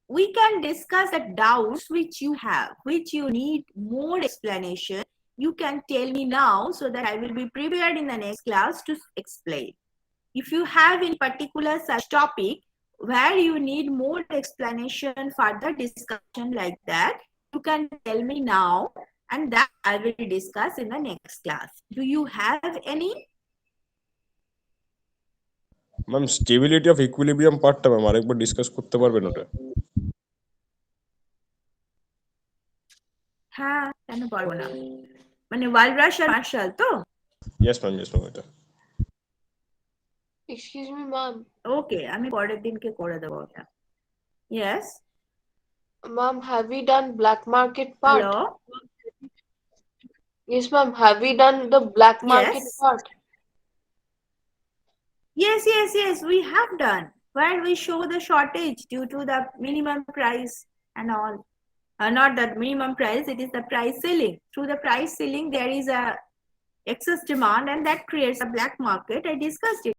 We can discuss the doubts which you have, which you need more explanation. You can tell me now so that I will be prepared in the next class to explain. If you have in particular such topic where you need more explanation, further discussion like that, you can tell me now, and that I will discuss in the next class. Do you have any? Ma'am stability of equilibrium পার্টটা ma'am আরেকবার discuss করতে পারবেন ওটা? হ্যাঁ, কেন পারবো না? মানে ওয়ালরাশ আর মার্শাল তো? ইয়েস ম্যাম এটা। Excuse me, ma'am. Okay, আমি পরের দিনকে করে দেবো ওটা। Yes. Ma'am, have we done black market part? Hello. Yes, ma'am. Have we done the black market Yes. part? Yes, we have done. Where we show the shortage due to the minimum price and all. Not that minimum price, it is the price ceiling. Through the price ceiling, there is a excess demand and that creates a black market. I discussed it.